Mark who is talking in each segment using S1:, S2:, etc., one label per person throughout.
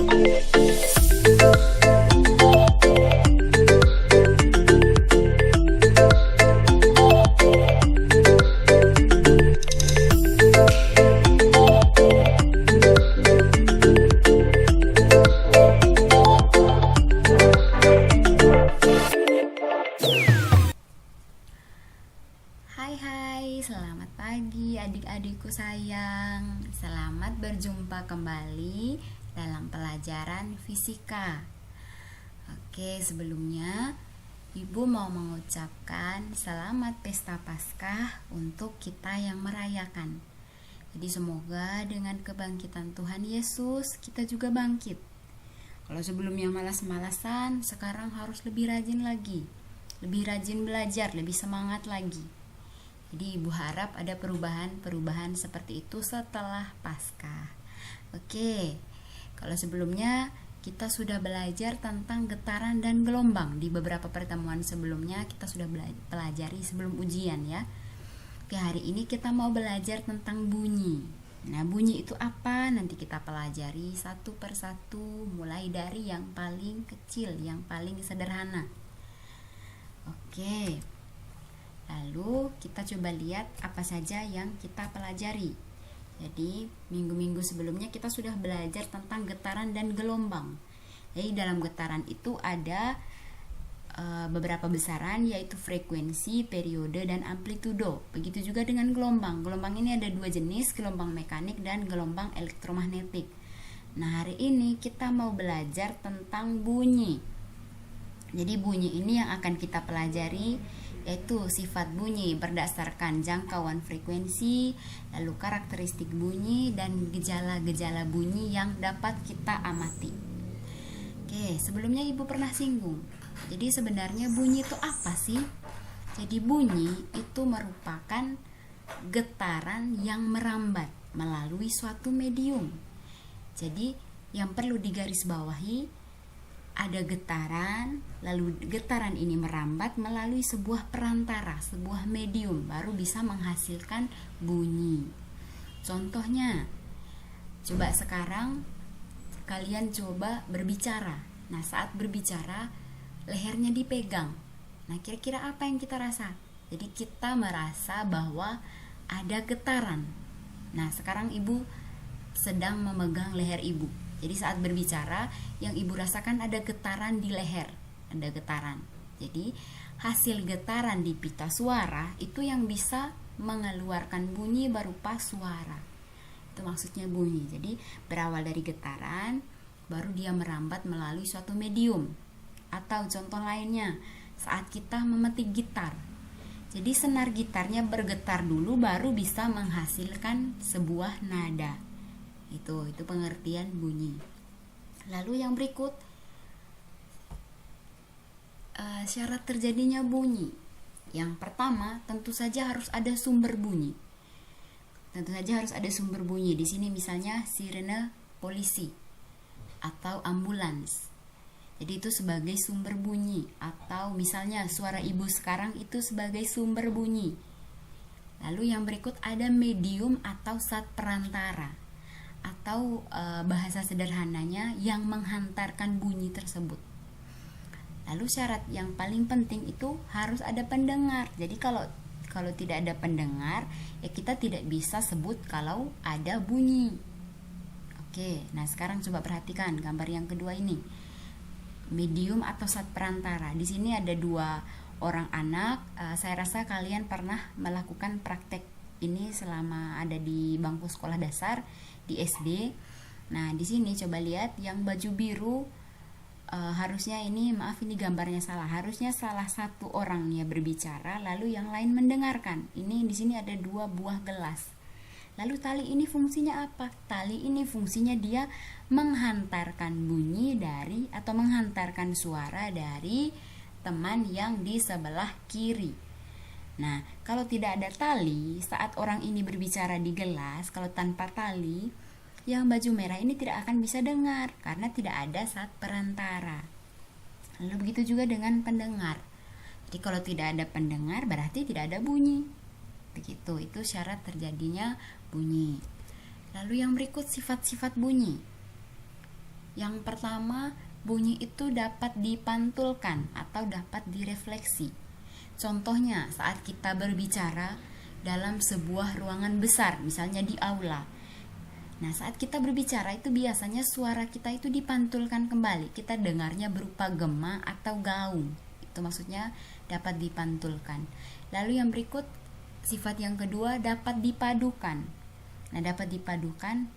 S1: Hai, selamat pagi adik-adikku sayang. Selamat berjumpa kembali dalam pelajaran fisika. Oke, sebelumnya Ibu mau mengucapkan selamat pesta Paskah untuk kita yang merayakan. Jadi semoga dengan kebangkitan Tuhan Yesus kita juga bangkit. Kalau sebelumnya malas-malasan, sekarang harus lebih rajin lagi. Lebih rajin belajar, lebih semangat lagi. Jadi Ibu harap ada perubahan seperti itu setelah Paskah. Oke, kalau sebelumnya kita sudah belajar tentang getaran dan gelombang. Di beberapa pertemuan sebelumnya kita sudah pelajari sebelum ujian ya. Oke, hari ini kita mau belajar tentang bunyi. Nah, bunyi itu apa? Nanti kita pelajari satu persatu, mulai dari yang paling kecil, yang paling sederhana. Oke. Lalu kita coba lihat apa saja yang kita pelajari. Jadi minggu-minggu sebelumnya kita sudah belajar tentang getaran dan gelombang. Jadi dalam getaran itu ada beberapa besaran, yaitu frekuensi, periode, dan amplitudo. Begitu juga dengan gelombang. Gelombang ini ada dua jenis, gelombang mekanik dan gelombang elektromagnetik. Nah, hari ini kita mau belajar tentang bunyi. Jadi bunyi ini yang akan kita pelajari, yaitu sifat bunyi berdasarkan jangkauan frekuensi, lalu karakteristik bunyi, dan gejala-gejala bunyi yang dapat kita amati. Oke, sebelumnya Ibu pernah singgung. Jadi sebenarnya bunyi itu apa sih? Jadi bunyi itu merupakan getaran yang merambat melalui suatu medium. Jadi yang perlu digarisbawahi, ada getaran, lalu getaran ini merambat melalui sebuah perantara, sebuah medium, baru bisa menghasilkan bunyi. Contohnya, coba sekarang kalian coba berbicara. Nah, saat berbicara, lehernya dipegang. Nah, kira-kira apa yang kita rasa? Jadi kita merasa bahwa ada getaran. Nah, sekarang Ibu sedang memegang leher Ibu. Jadi saat berbicara, yang Ibu rasakan ada getaran di leher, ada getaran. Jadi hasil getaran di pita suara itu yang bisa mengeluarkan bunyi berupa suara. Itu maksudnya bunyi. Jadi berawal dari getaran, baru dia merambat melalui suatu medium. Atau contoh lainnya, saat kita memetik gitar. Jadi senar gitarnya bergetar dulu, baru bisa menghasilkan sebuah nada. Itu pengertian bunyi. Lalu yang berikut, syarat terjadinya bunyi. Yang pertama, tentu saja harus ada sumber bunyi. Tentu saja harus ada sumber bunyi. Di sini misalnya sirene polisi atau ambulans. Jadi itu sebagai sumber bunyi. Atau misalnya suara Ibu sekarang itu sebagai sumber bunyi. Lalu yang berikut ada medium atau zat perantara, atau bahasa sederhananya yang menghantarkan bunyi tersebut. Lalu syarat yang paling penting itu harus ada pendengar. Jadi kalau tidak ada pendengar, ya kita tidak bisa sebut kalau ada bunyi. Oke, nah sekarang coba perhatikan gambar yang kedua ini. Medium atau zat perantara. Di sini ada dua orang anak. Saya rasa kalian pernah melakukan praktek ini selama ada di bangku sekolah dasar di SD. Nah, di sini coba lihat yang baju biru, harusnya ini, maaf ini gambarnya salah. Harusnya salah satu orangnya berbicara, lalu yang lain mendengarkan. Ini di sini ada dua buah gelas. Lalu tali ini fungsinya apa? Tali ini fungsinya dia menghantarkan bunyi dari atau menghantarkan suara dari teman yang di sebelah kiri. Nah, kalau tidak ada tali, saat orang ini berbicara di gelas, kalau tanpa tali, yang baju merah ini tidak akan bisa dengar karena tidak ada zat perantara. Lalu begitu juga dengan pendengar. Jadi kalau tidak ada pendengar berarti tidak ada bunyi. Begitu, itu syarat terjadinya bunyi. Lalu yang berikut sifat-sifat bunyi. Yang pertama, bunyi itu dapat dipantulkan atau dapat direfleksi. Contohnya, saat kita berbicara dalam sebuah ruangan besar, misalnya di aula. Nah, saat kita berbicara itu biasanya suara kita itu dipantulkan kembali. Kita dengarnya berupa gema atau gaung. Itu maksudnya dapat dipantulkan. Lalu yang berikut, sifat yang kedua, dapat dipadukan. Nah, dapat dipadukan,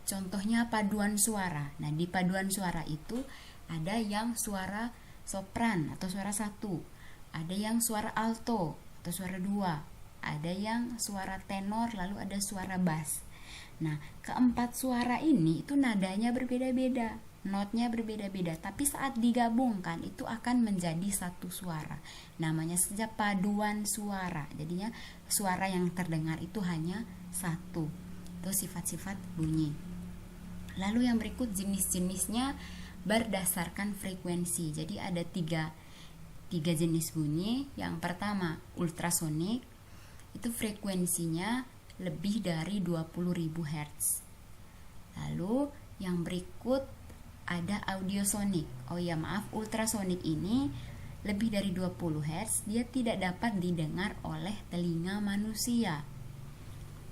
S1: contohnya paduan suara. Nah, di paduan suara itu ada yang suara sopran atau suara satu, ada yang suara alto atau suara dua, ada yang suara tenor, lalu ada suara bass. Nah, keempat suara ini itu nadanya berbeda-beda, notnya berbeda-beda, tapi saat digabungkan itu akan menjadi satu suara. Namanya saja paduan suara. Jadinya suara yang terdengar itu hanya satu. Itu sifat-sifat bunyi. Lalu yang berikut jenis-jenisnya berdasarkan frekuensi. Jadi ada tiga jenis bunyi. Yang pertama ultrasonik, itu frekuensinya lebih dari 20.000 Hz. Lalu yang berikut ada audiosonik. Ultrasonik ini lebih dari 20 Hz, dia tidak dapat didengar oleh telinga manusia.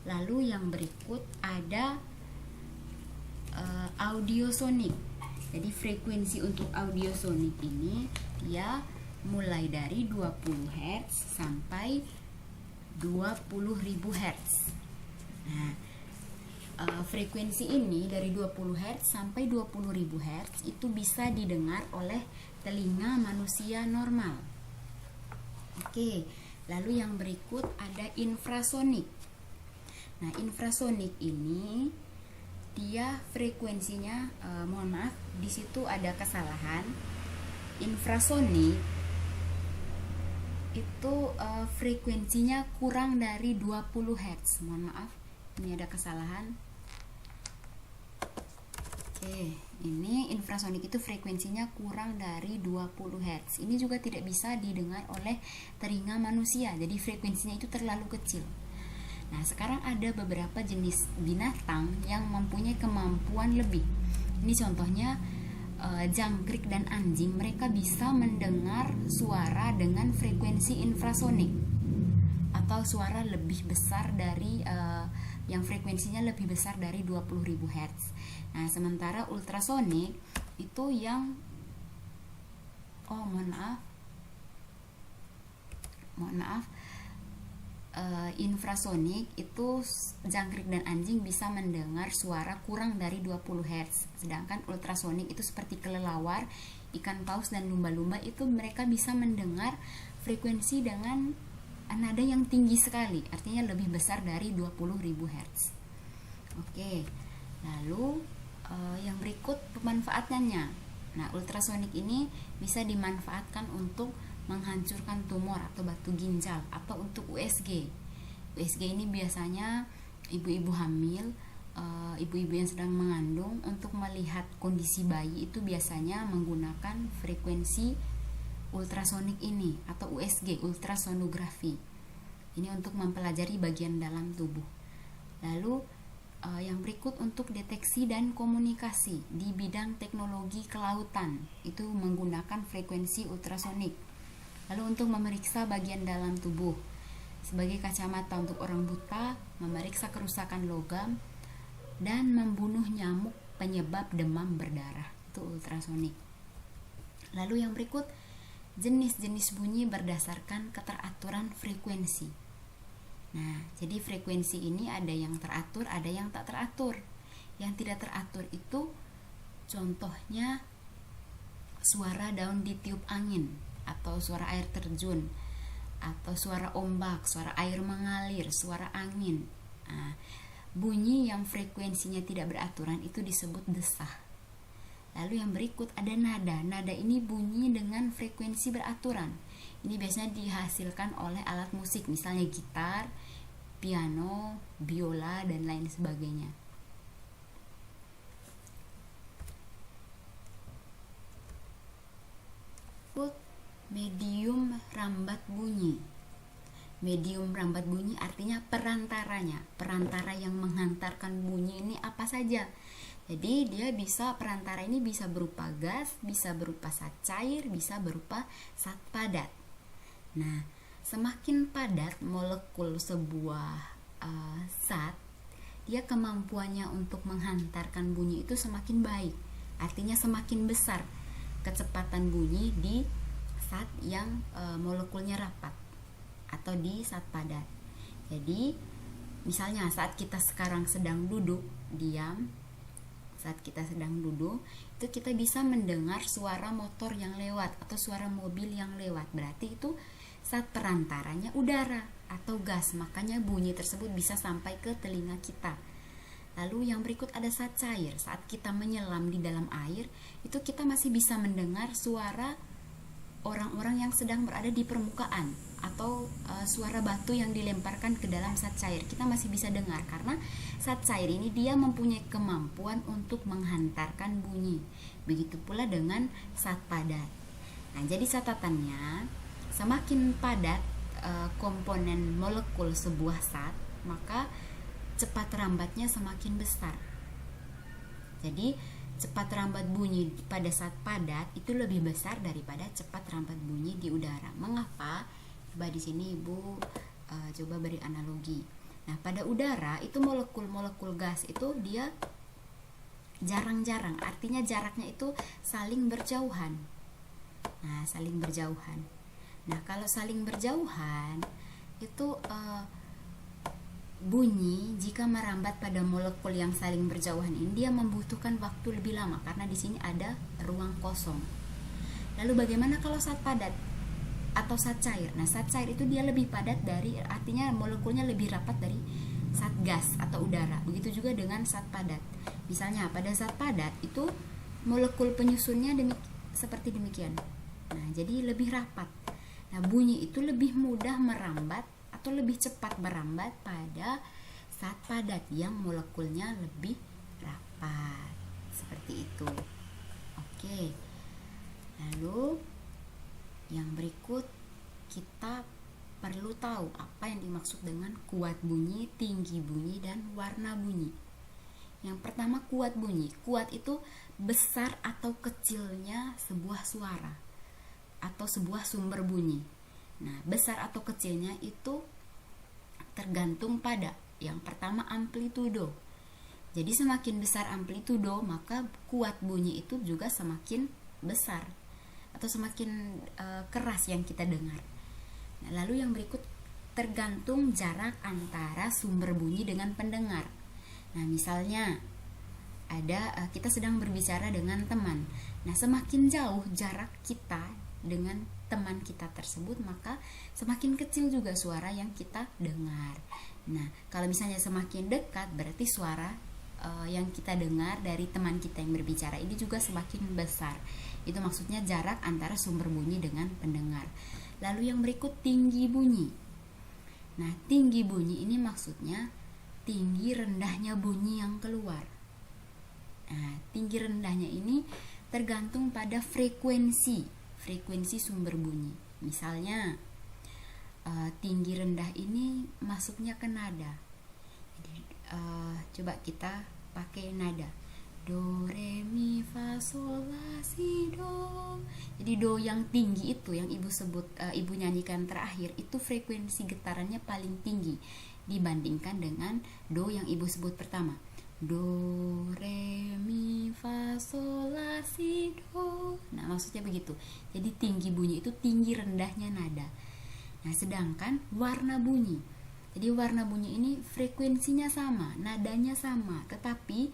S1: Lalu yang berikut ada audiosonik. Jadi frekuensi untuk audiosonik ini dia mulai dari 20 Hz sampai 20.000 Hz. Nah, frekuensi ini dari 20 Hz sampai 20.000 Hz itu bisa didengar oleh telinga manusia normal. Oke, lalu yang berikut ada infrasonik. Nah, infrasonik ini dia frekuensinya, di situ ada kesalahan. Infrasonik itu frekuensinya kurang dari 20 Hz. Ini ada kesalahan. Oke, ini infrasonik itu frekuensinya kurang dari 20 Hz. Ini juga tidak bisa didengar oleh telinga manusia. Jadi frekuensinya itu terlalu kecil. Nah, sekarang ada beberapa jenis binatang yang mempunyai kemampuan lebih. Ini contohnya jangkrik dan anjing, mereka bisa mendengar suara dengan frekuensi infrasonik atau suara lebih besar dari yang frekuensinya lebih besar dari 20.000 Hz. Nah, sementara ultrasonik itu yang infrasonik itu jangkrik dan anjing bisa mendengar suara kurang dari 20 Hz. Sedangkan ultrasonik itu seperti kelelawar, ikan paus dan lumba-lumba itu mereka bisa mendengar frekuensi dengan nada yang tinggi sekali, artinya lebih besar dari 20.000 Hz. Oke. Lalu yang berikut pemanfaatannya. Nah, ultrasonik ini bisa dimanfaatkan untuk menghancurkan tumor atau batu ginjal atau untuk USG. USG ini biasanya ibu-ibu hamil, ibu-ibu yang sedang mengandung, untuk melihat kondisi bayi itu biasanya menggunakan frekuensi ultrasonik ini atau USG, ultrasonografi. Ini untuk mempelajari bagian dalam tubuh. Lalu yang berikut untuk deteksi dan komunikasi di bidang teknologi kelautan, itu menggunakan frekuensi ultrasonik. Lalu untuk memeriksa bagian dalam tubuh, sebagai kacamata untuk orang buta, memeriksa kerusakan logam, dan membunuh nyamuk penyebab demam berdarah, itu ultrasonik. Lalu yang berikut, jenis-jenis bunyi berdasarkan keteraturan frekuensi. Nah, jadi frekuensi ini ada yang teratur, ada yang tak teratur. Yang tidak teratur itu contohnya suara daun ditiup angin, atau suara air terjun, atau suara ombak, suara air mengalir, suara angin. Nah, bunyi yang frekuensinya tidak beraturan itu disebut desah. Lalu yang berikut ada nada. Nada ini bunyi dengan frekuensi beraturan. Ini biasanya dihasilkan oleh alat musik, misalnya gitar, piano, biola, dan lain sebagainya. Medium rambat bunyi. Medium rambat bunyi artinya perantaranya, perantara yang menghantarkan bunyi ini apa saja. Jadi dia bisa, perantara ini bisa berupa gas, bisa berupa zat cair, bisa berupa zat padat. Nah, semakin padat molekul sebuah zat, dia kemampuannya untuk menghantarkan bunyi itu semakin baik. Artinya semakin besar kecepatan bunyi di zat yang molekulnya rapat atau di zat padat. Jadi misalnya saat kita sekarang sedang duduk diam, saat kita sedang duduk itu kita bisa mendengar suara motor yang lewat atau suara mobil yang lewat. Berarti itu zat perantaranya udara atau gas, makanya bunyi tersebut bisa sampai ke telinga kita. Lalu yang berikut ada zat cair. Saat kita menyelam di dalam air, itu kita masih bisa mendengar suara orang-orang yang sedang berada di permukaan atau suara batu yang dilemparkan ke dalam zat cair. Kita masih bisa dengar karena zat cair ini dia mempunyai kemampuan untuk menghantarkan bunyi. Begitu pula dengan zat padat. Nah, jadi catatannya, semakin padat komponen molekul sebuah zat, maka cepat rambatnya semakin besar. Jadi cepat rambat bunyi pada saat padat itu lebih besar daripada cepat rambat bunyi di udara. Mengapa? Coba di sini Ibu coba beri analogi. Nah, pada udara itu molekul-molekul gas itu dia jarang-jarang, artinya jaraknya itu saling berjauhan. Nah, saling berjauhan. Nah, kalau saling berjauhan itu bunyi jika merambat pada molekul yang saling berjauhan ini dia membutuhkan waktu lebih lama karena di sini ada ruang kosong. Lalu bagaimana kalau zat padat atau zat cair? Nah, zat cair itu dia lebih padat dari, artinya molekulnya lebih rapat dari zat gas atau udara. Begitu juga dengan zat padat. Misalnya pada zat padat itu molekul penyusunnya seperti demikian. Nah, jadi lebih rapat. Nah, bunyi itu lebih mudah merambat atau lebih cepat merambat pada zat padat yang molekulnya lebih rapat. Seperti itu. Oke. Lalu yang berikut kita perlu tahu apa yang dimaksud dengan kuat bunyi, tinggi bunyi, dan warna bunyi. Yang pertama, kuat bunyi. Kuat itu besar atau kecilnya sebuah suara atau sebuah sumber bunyi. Nah, besar atau kecilnya itu tergantung pada yang pertama amplitudo. Jadi semakin besar amplitudo, maka kuat bunyi itu juga semakin besar atau semakin keras yang kita dengar. Nah, lalu yang berikut tergantung jarak antara sumber bunyi dengan pendengar. Nah, misalnya ada kita sedang berbicara dengan teman. Nah, semakin jauh jarak kita dengan teman kita tersebut, maka semakin kecil juga suara yang kita dengar. Nah, kalau misalnya semakin dekat, berarti suara yang kita dengar dari teman kita yang berbicara ini juga semakin besar. Itu maksudnya jarak antara sumber bunyi dengan pendengar. Lalu yang berikut tinggi bunyi. Nah, tinggi bunyi ini maksudnya tinggi rendahnya bunyi yang keluar. Nah, tinggi rendahnya ini tergantung pada frekuensi sumber bunyi. Misalnya tinggi rendah ini masuknya ke nada. Jadi, coba kita pakai nada do re mi fa sol la si do. Jadi do yang tinggi itu yang ibu sebut, ibu nyanyikan terakhir, itu frekuensi getarannya paling tinggi dibandingkan dengan do yang ibu sebut pertama. Do re mi fa sol la si do. Nah, maksudnya begitu. Jadi tinggi bunyi itu tinggi rendahnya nada. Nah, sedangkan warna bunyi, jadi warna bunyi ini frekuensinya sama, nadanya sama, tetapi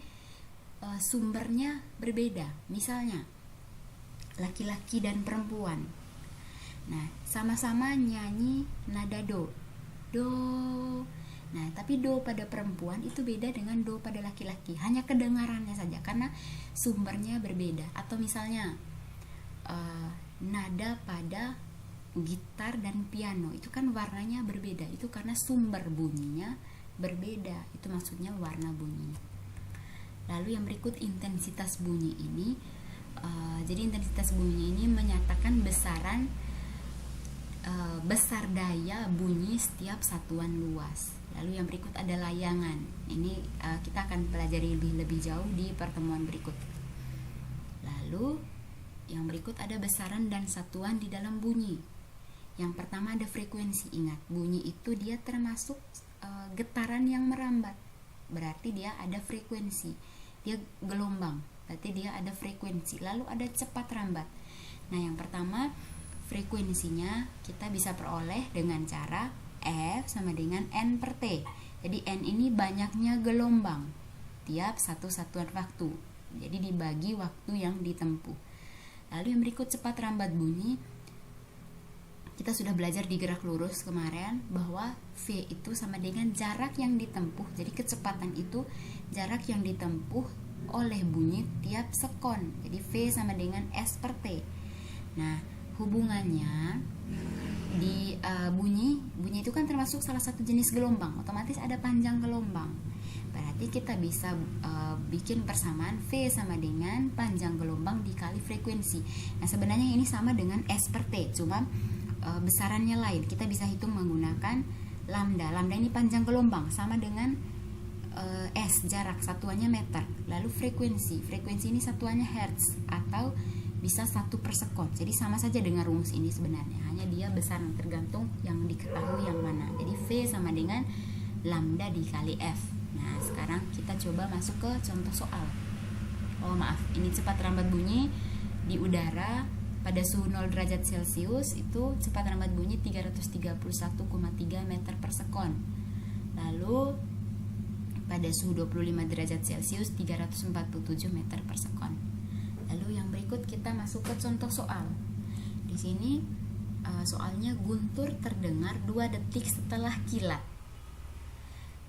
S1: sumbernya berbeda. Misalnya laki-laki dan perempuan. Nah, sama-sama nyanyi nada do. Nah, tapi do pada perempuan itu beda dengan do pada laki-laki, hanya kedengarannya saja karena sumbernya berbeda. Atau misalnya nada pada gitar dan piano, itu kan warnanya berbeda, itu karena sumber bunyinya berbeda. Itu maksudnya warna bunyi. Lalu yang berikut intensitas bunyi ini. Jadi intensitas bunyi ini menyatakan besar daya bunyi setiap satuan luas. Lalu yang berikut ada layangan. Ini kita akan pelajari lebih jauh di pertemuan berikut. Lalu yang berikut ada besaran dan satuan di dalam bunyi. Yang pertama ada frekuensi. Ingat, bunyi itu dia termasuk getaran yang merambat. Berarti dia ada frekuensi. Dia gelombang, berarti dia ada frekuensi. Lalu ada cepat rambat. Nah, yang pertama frekuensinya kita bisa peroleh dengan cara F sama dengan N per T. Jadi N ini banyaknya gelombang tiap satu satuan waktu. Jadi dibagi waktu yang ditempuh. Lalu yang berikut cepat rambat bunyi. Kita sudah belajar di gerak lurus kemarin bahwa V itu sama dengan jarak yang ditempuh. Jadi kecepatan itu jarak yang ditempuh oleh bunyi tiap sekon. Jadi V sama dengan S per T. Nah, hubungannya di bunyi itu kan termasuk salah satu jenis gelombang. Otomatis ada panjang gelombang. Berarti kita bisa bikin persamaan V sama dengan panjang gelombang dikali frekuensi. Nah, sebenarnya ini sama dengan S per T, cuma besarannya lain. Kita bisa hitung menggunakan lambda. Lambda ini panjang gelombang sama dengan S, jarak, satuannya meter. Lalu frekuensi ini satuannya hertz atau bisa 1 per sekon. Jadi sama saja dengan rumus ini sebenarnya, hanya dia besar tergantung yang diketahui yang mana. Jadi V sama dengan lambda dikali F. Nah, sekarang kita coba masuk ke contoh soal. Oh maaf, ini cepat rambat bunyi di udara pada suhu 0 derajat Celcius itu cepat rambat bunyi 331,3 meter per sekon. Lalu pada suhu 25 derajat Celcius 347 meter per sekon. Lalu yang berikut kita masuk ke contoh soal. Di sini soalnya guntur terdengar 2 detik setelah kilat.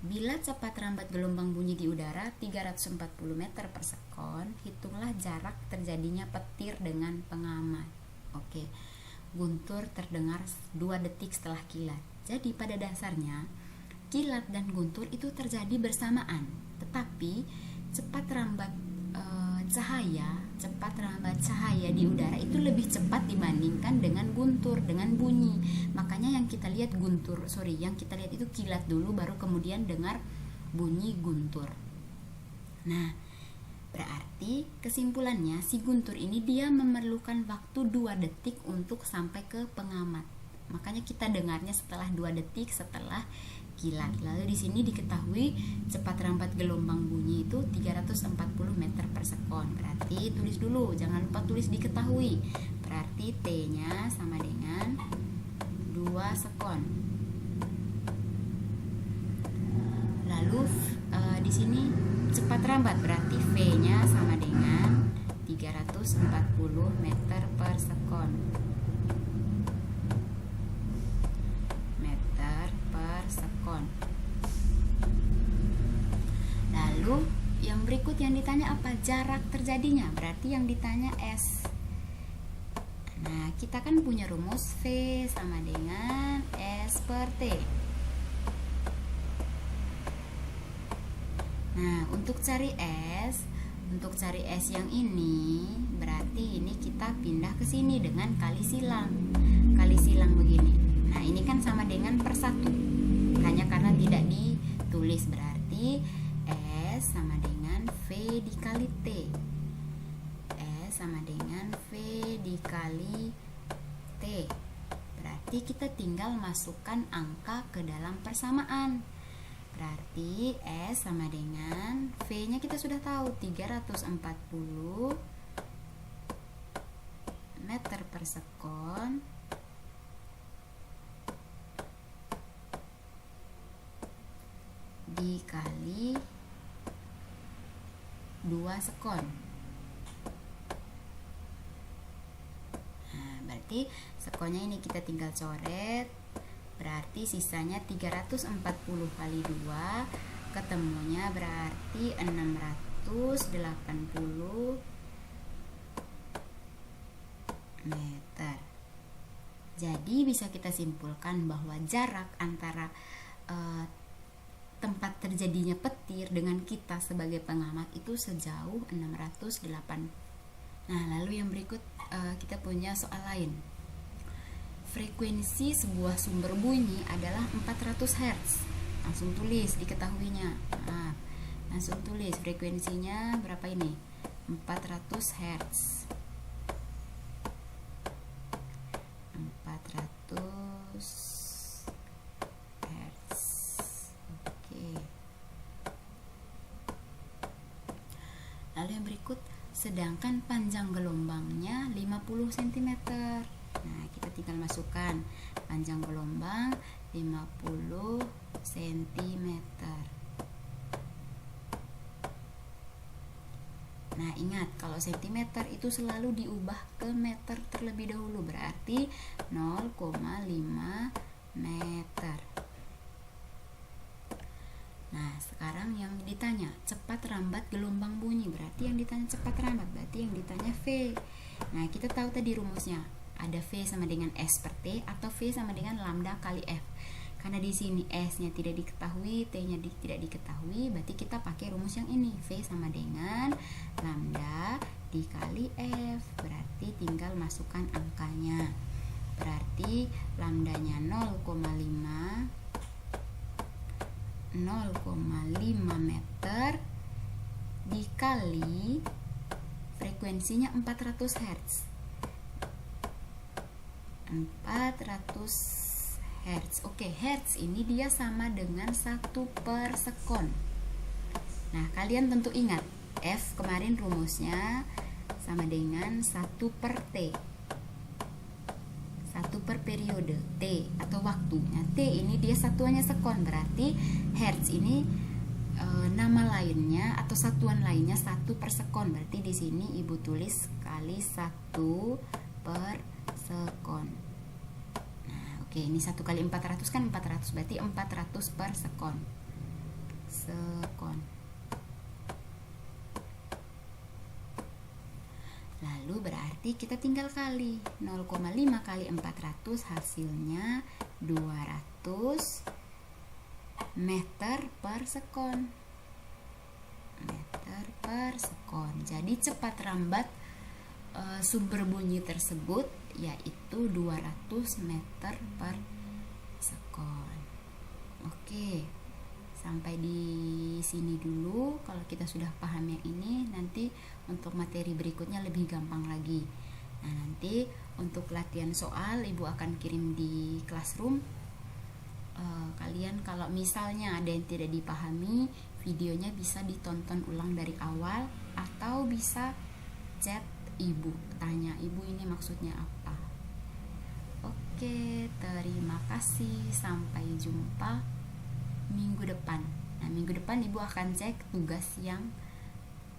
S1: Bila cepat rambat gelombang bunyi di udara 340 meter per sekon, hitunglah jarak terjadinya petir dengan pengamat. Oke, guntur terdengar 2 detik setelah kilat. Jadi pada dasarnya kilat dan guntur itu terjadi bersamaan, tetapi cepat rambat cahaya di udara itu lebih cepat dibandingkan dengan guntur, dengan bunyi. Makanya yang kita lihat itu kilat dulu, baru kemudian dengar bunyi guntur. Nah, berarti kesimpulannya si guntur ini dia memerlukan waktu 2 detik untuk sampai ke pengamat. Makanya kita dengarnya setelah 2 detik setelah kilat. Lalu di sini diketahui cepat rambat gelombang bunyi itu 340 meter per sekon. Berarti tulis dulu, jangan lupa tulis diketahui. Berarti T-nya sama dengan 2 sekon. Lalu di sini cepat rambat berarti V-nya sama dengan 340 meter per sekon. Lalu yang berikut yang ditanya apa? Jarak terjadinya. Berarti yang ditanya S. Nah, kita kan punya rumus V sama dengan S per T. Nah, untuk cari S yang ini, berarti ini kita pindah ke sini dengan kali silang begini. Nah, ini kan sama dengan per 1. Hanya karena tidak ditulis, berarti S sama dengan V dikali T. S sama dengan V dikali T. Berarti kita tinggal masukkan angka ke dalam persamaan. Berarti S sama dengan V-nya kita sudah tahu 340 meter per sekon dikali 2 sekon. Nah, berarti sekonnya ini kita tinggal coret. Berarti sisanya 340 kali 2, ketemunya berarti 680 meter. Jadi bisa kita simpulkan bahwa jarak antara tempat terjadinya petir dengan kita sebagai pengamat itu sejauh 608. Nah, lalu yang berikut kita punya soal lain. Frekuensi sebuah sumber bunyi adalah 400 Hz. langsung tulis diketahuinya. Nah, langsung tulis frekuensinya berapa ini, 400 Hz. 400 Hz. Oke. Lalu yang berikut, sedangkan panjang gelombangnya 50 cm. Nah, kita tinggal masukkan panjang gelombang 50 cm. Nah, ingat kalau cm itu selalu diubah ke meter terlebih dahulu, berarti 0,5 meter. Nah, sekarang yang ditanya cepat rambat gelombang bunyi, berarti yang ditanya cepat rambat, berarti yang ditanya V. Nah, kita tahu tadi rumusnya, ada V sama dengan S per T atau V sama dengan lambda kali F. Karena di sini S-nya tidak diketahui, T-nya tidak diketahui, berarti kita pakai rumus yang ini, V sama dengan lambda dikali F. Berarti tinggal masukkan angkanya. Berarti lambdanya 0,5 meter dikali frekuensinya 400 Hz. 400 Hz. Oke, Hz ini dia sama dengan 1 per sekon. Nah, kalian tentu ingat F kemarin rumusnya sama dengan 1 per T, 1 per periode T atau waktu. Nah, T ini dia satuannya sekon, berarti Hertz ini nama lainnya atau satuan lainnya 1 per sekon. Berarti di sini Ibu tulis kali 1 per sekon. Oke, ini 1 kali 400 kan 400, berarti 400 per sekon. Lalu berarti kita tinggal kali 0,5 kali 400, hasilnya 200 meter per sekon. Jadi cepat rambat sumber bunyi tersebut yaitu 200 meter per sekon. Oke, sampai di sini dulu. Kalau kita sudah paham yang ini, nanti untuk materi berikutnya lebih gampang lagi. Nah, nanti untuk latihan soal Ibu akan kirim di Classroom. Kalian kalau misalnya ada yang tidak dipahami, videonya bisa ditonton ulang dari awal atau bisa chat Ibu, tanya Ibu ini maksudnya apa. Oke, terima kasih, sampai jumpa minggu depan. Nah, minggu depan Ibu akan cek tugas yang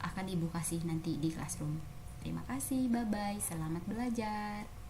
S1: akan Ibu kasih nanti di Classroom. Terima kasih, bye-bye, selamat belajar.